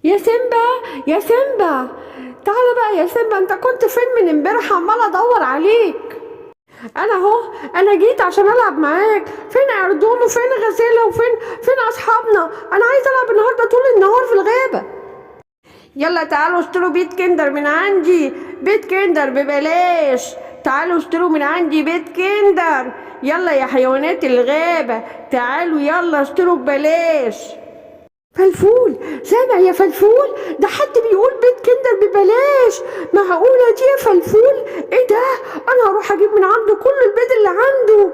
يا سيمبا، يا سيمبا، تعالى بقى يا سيمبا، انت كنت فين من امبارح؟ عمال ادور عليك. انا اهو، انا جيت عشان العب معاك. فين اردون وفين غزاله وفين اصحابنا؟ انا عايز العب النهارده طول النهار في الغابه. يلا تعالوا اشتروا بيت كندر من عندي، بيت كندر ببلاش. تعالوا اشتروا من عندي بيت كندر. يلا يا حيوانات الغابه، تعالوا يلا اشتروا ببلاش. فلفول، سامع يا فلفول؟ ده حد بيقول بيت كندر ببلاش. معقولة دي يا فلفول؟ ايه ده؟ انا هروح اجيب من عنده كل البيض اللي عنده.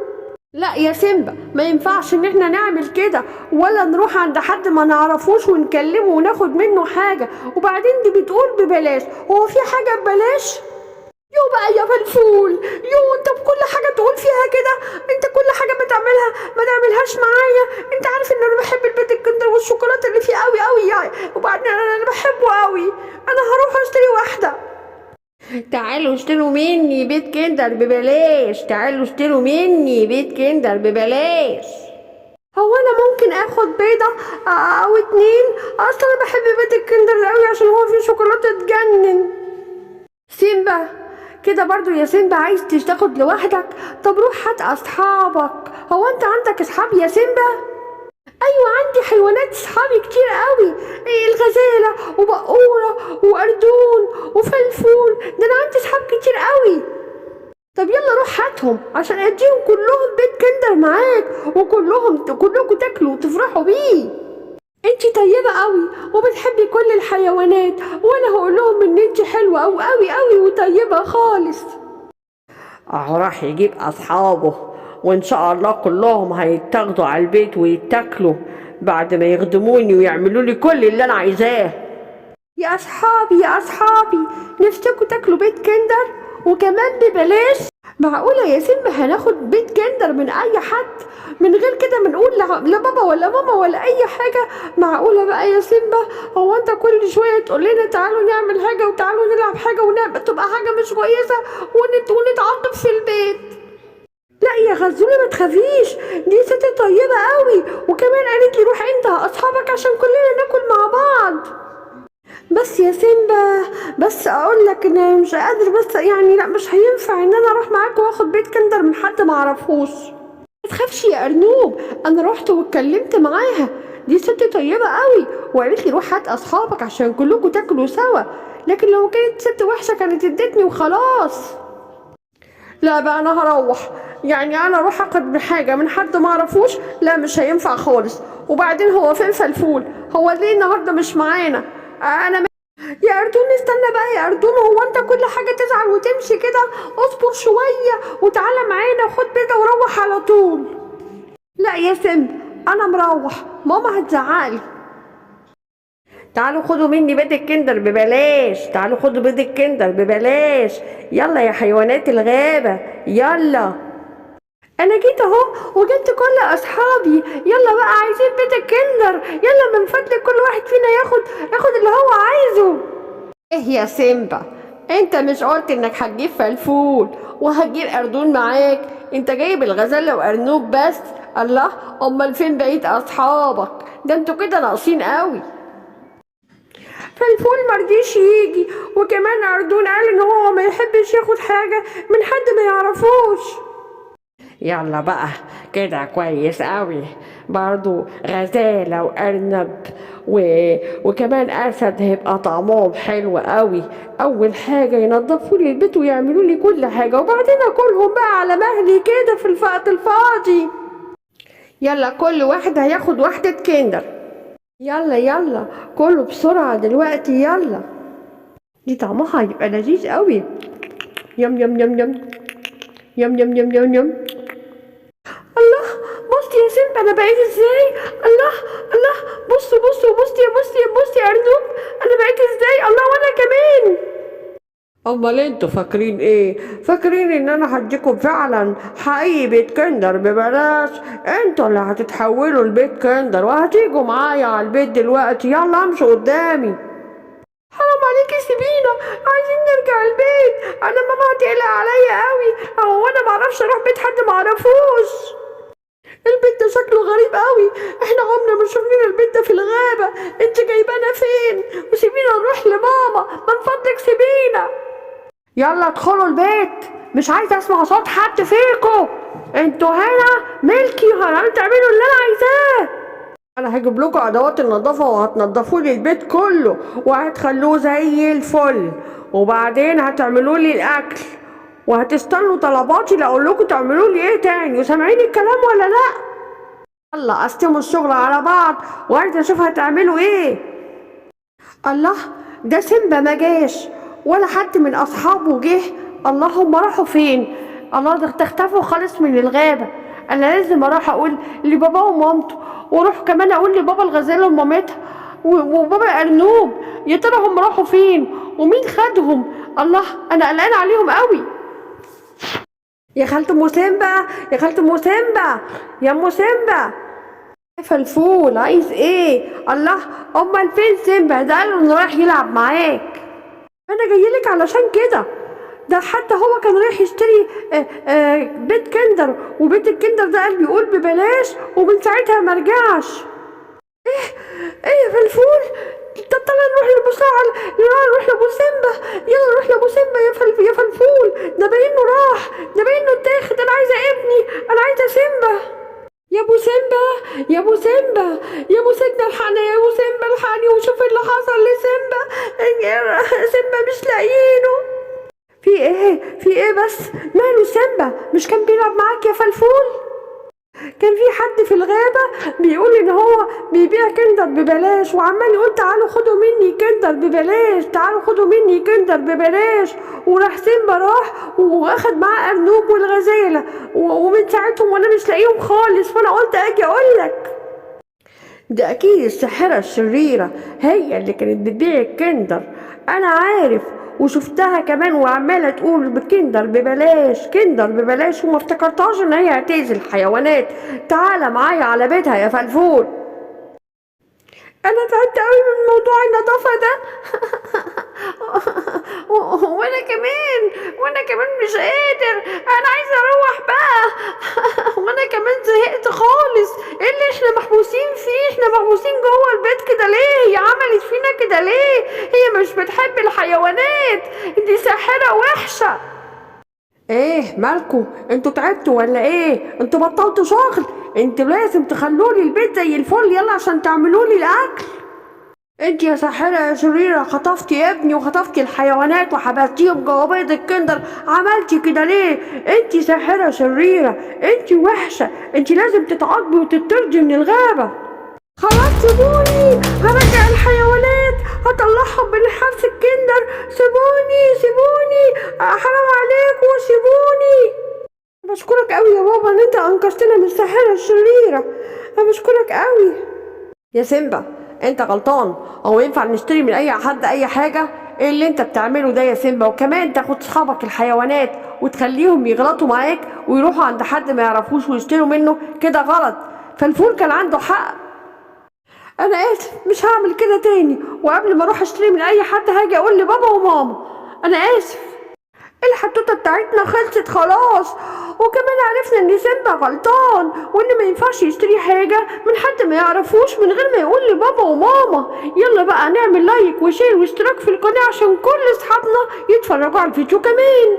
لا يا سيمبا، ما ينفعش ان احنا نعمل كده، ولا نروح عند حد ما نعرفوش ونكلمه وناخد منه حاجة. وبعدين دي بتقول ببلاش، هو في حاجة ببلاش؟ يو بقى يا فلفول، يو انت بكل حاجة تقول فيها كده. انت كل حاجة بتعملها ما تعملهاش معايا. انت عارف ان انا بحب البيت الكندر والشوكولاتة اللي فيه قوي قوي يعني. وبعدين انا بحبه قوي. انا هروح اشتري واحدة. تعالوا اشتروا مني بيت كندر ببلاش، تعالوا اشتروا مني بيت كندر ببلاش. هو انا ممكن اخد بيضة او اتنين؟ اصلا انا بحب بيت الكندر قوي عشان هو فيه شوكولاتة تجنن. سيمبا، كده برضو يا سيمبا عايز تاخد لوحدك؟ طب روح هات اصحابك. هو انت عندك اصحاب يا سيمبا؟ ايوه عندي حيوانات اصحابي كتير قوي. إيه، الغزاله وبقوره واردون وفلفول، ده انا عندي اصحاب كتير قوي. طب يلا روح هاتهم عشان اديهم كلهم بيت كندر معاك، كلكم تاكلوا وتفرحوا بيه. انتي طيبة قوي وبتحبي كل الحيوانات، وانا هقول لهم ان انتي حلوة قوي قوي قوي وطيبة خالص. اهو راح يجيب اصحابه، وان شاء الله كلهم هيتاخدوا على البيت ويتاكلوا بعد ما يخدموني ويعملوا لي كل اللي انا عايزاه. يا اصحابي يا اصحابي، نفسكوا تاكلوا بيت كندر وكمان ببلاش؟ معقولة يا سيمبا هناخد بيت كندر من اي حد من غير كده ما نقول لبابا ولا ماما ولا اي حاجة؟ معقولة بقى يا سيمبا؟ هو انت كل شوية تقول لنا تعالوا نعمل حاجة وتعالوا نلعب حاجة تبقى حاجة مش كويسة ونتعاقب في البيت؟ لا يا غزولة ما تخافيش، دي ست طيبة قوي، وكمان قالت لي روح انت واصحابك عشان كلنا ناكل مع بعض. بس يا سيمبا، بس اقول لك ان انا مش قادر، بس يعني لا مش هينفع ان انا اروح معاك واخد بيت كندر من حد ما اعرفوش. ما تخافش يا ارنوب، انا رحت واتكلمت معاها، دي ست طيبه قوي وقالت لي روح هات اصحابك عشان كلكم تاكلوا سوا. لكن لو كانت ست وحشه كانت ادتني وخلاص. لا بقى انا هروح، يعني انا اروح اخد حاجه من حد ما اعرفوش؟ لا مش هينفع خالص. وبعدين هو فين فلفول؟ هو ليه النهارده مش معانا؟ انا يا أردون استنى بقى يا أردون، هو أنت كل حاجة تزعل وتمشي كده؟ اصبر شوية وتعالى معانا وخد بيضة وروح على طول. لا يا سمب، أنا مروح، ماما هتزعقلي. تعالوا خدوا مني بيض الكندر ببلاش، تعالوا خدوا بيض الكندر ببلاش. يلا يا حيوانات الغابة يلا. أنا جيت أهو وجبت كل أصحابي، يلا بقى عايزين بيض الكندر، يلا من فضلك كل واحد فينا ياخد اللي هو عايزه. ايه يا سيمبا، انت مش قلت انك هتجيب فلفول وهتجيب اردون معاك؟ انت جايب الغزاله وارنوب بس. الله، امال فين بقيه اصحابك؟ ده انتوا كده ناقصين قوي. فلفول مرضيش يجي، وكمان اردون قال ان هو ما يحبش ياخد حاجه من حد ما يعرفوش. يلا بقى كده كويس قوي. برضو غزالة وأرنب وكمان أسد هيبقى طعمهم حلو قوي. أول حاجة ينظفوا لي البيت ويعملوا لي كل حاجة، وبعدين أكلهم بقى على مهلي كده في الوقت الفاضي. يلا كل واحد هياخد واحدة كندر. يلا يلا كله بسرعة دلوقتي يلا. دي طعمها هيبقى لذيذ قوي. يم يم يم يم يم يم يم يم يم. الله، بصي يا سيمبا انا بقيت ازاي. الله الله، بصي يا ارنوب، انا بقيت ازاي. الله وانا كمان. امال انتوا فاكرين ايه؟ فاكرين ان انا هديكم فعلا حقيقي بيت كندر ببلاش؟ انتوا اللي هتتحولوا لبيت كندر وهتيجوا معايا على البيت دلوقتي. يلا امشوا قدامي. حرام عليكي سيبينا، عايزين نرجع البيت، انا ماما هتقلق عليا قوي. هو انا معرفش اروح بيت حد معرفوش. البيت ده شكله غريب قوي، احنا عمرنا ما شفنا البيت ده في الغابة. انت جايبانا فين؟ يلا ادخلوا البيت، مش عايزه اسمع صوت حد فيكم. انتوا هنا ملكي وهتعملوا اللي انا عايزاه. انا هجيب لكم ادوات النظافه وهتنضفوا لي البيت كله وهتخلوه زي الفل، وبعدين هتعملوا لي الاكل وهتستنوا طلباتي لاقول لكم تعملوا لي ايه تاني. وسامعين الكلام ولا لا؟ يلا قسموا الشغل على بعض وعايزه اشوف هتعملوا ايه. الله، ده سيمبا ما جاش ولا حد من اصحابه جه. اللهم راحوا فين؟ الله، ده اختفوا خالص من الغابه. انا لازم اروح اقول لبابا ومامته، واروح كمان اقول لبابا الغزاله ومامتها وبابا ارنوب. يا ترى هم راحوا فين ومين خدهم؟ الله، انا قلقان عليهم قوي. يا خالته موسيمبا، يا خالته موسيمبا، يا موسيمبا. فلفول عايز ايه؟ الله، امال فين سيمبا؟ ده قال انه رايح يلعب معاك. انا جايلك علشان كده. ده حتى هو كان رايح يشتري بيت كندر، وبيت الكندر ده قال بيقول ببلاش، ومن ساعتها مرجعش. ايه يا فلفول؟ طب تعالى نروح نروح لابو سيمبا. يلا نروح لابو سيمبا يا فلفول. ده باينه راح، ده باينه اتاخد. انا عايزه ابني، انا عايزه سيمبا. يا ابو سيمبا، يا ابو سيمبا، يا ابو سيدنا الحقني، يا ابو سيمبا الحقني وشوف اللي حصل لسيمبا. سيمبا مش لاقيينه. في ايه بس؟ ماله سيمبا؟ مش كان بيلعب معاك يا فلفول؟ كان في حد في الغابة بيقول ان هو بيبيع كندر ببلاش، وعمال يقول تعالوا خدوا مني كندر ببلاش، تعالوا خدوا مني كندر ببلاش. وراح سيمبا راح واخد معاه ارنوب والغزالة، ومن ساعتهم وانا مش لاقيهم خالص، فانا قلت اجي اقولك. ده اكيد الساحرة الشريرة هي اللي كانت بتبيع الكندر. انا عارف وشفتها كمان وعمالة تقول بكندر ببلاش، كندر ببلاش، وما افتكرتهاش ان هي هتأذي الحيوانات. تعالى معايا على بيتها يا فلفول. انا تعبت قوي من موضوع النظافة ده. وانا كمان مش قادر. انا عايزه اروح بقى. وانا كمان زهقت خالص. ايه اللي احنا محبوسين فيه؟ احنا محبوسين جوه البيت كده ليه؟ هي عملت فينا كده ليه؟ هي مش بتحب الحيوانات، دي ساحرة وحشة. ايه مالكوا؟ انتوا تعبتوا ولا ايه؟ انتوا بطلتوا شغل؟ انتوا لازم تخلولي البيت زي الفل يلا عشان تعملولي الاكل. انت يا ساحرة يا شريرة، خطفتي ابني وخطفتي الحيوانات وحبستيهم جوا بيض الكندر. عملتي كده ليه؟ انت ساحرة شريرة، انت وحشة، انت لازم تتعاقبي وتطردي من الغابة. خلاص سيبوني، هرجع الحيوانات، هطلعهم من حبس الكندر. سيبوني، حرام عليكم سيبوني. بشكرك قوي يا بابا ان انت انقذتنا من الساحرة الشريرة. انا بشكرك قوي يا سيمبا. انت غلطان، هو ينفع نشتري من اي حد اي حاجة؟ ايه اللي انت بتعمله ده يا سيمبا؟ وكمان تاخد صحابك الحيوانات وتخليهم يغلطوا معاك ويروحوا عند حد ما يعرفوش ويشتروا منه، كده غلط. فالفول كان عنده حق. انا اسف، مش هعمل كده تاني، وقبل ما اروح اشتري من اي حد هاجي اقول لبابا وماما. انا اسف. الحدوته بتاعتنا خلصت خلاص، وكمان عرفنا ان سيمبا غلطان وان ما ينفعش يشتري حاجه من حد ما يعرفوش من غير ما يقول لبابا وماما. يلا بقى نعمل لايك وشير واشتراك في القناه عشان كل اصحابنا يتفرجوا على الفيديو كمان.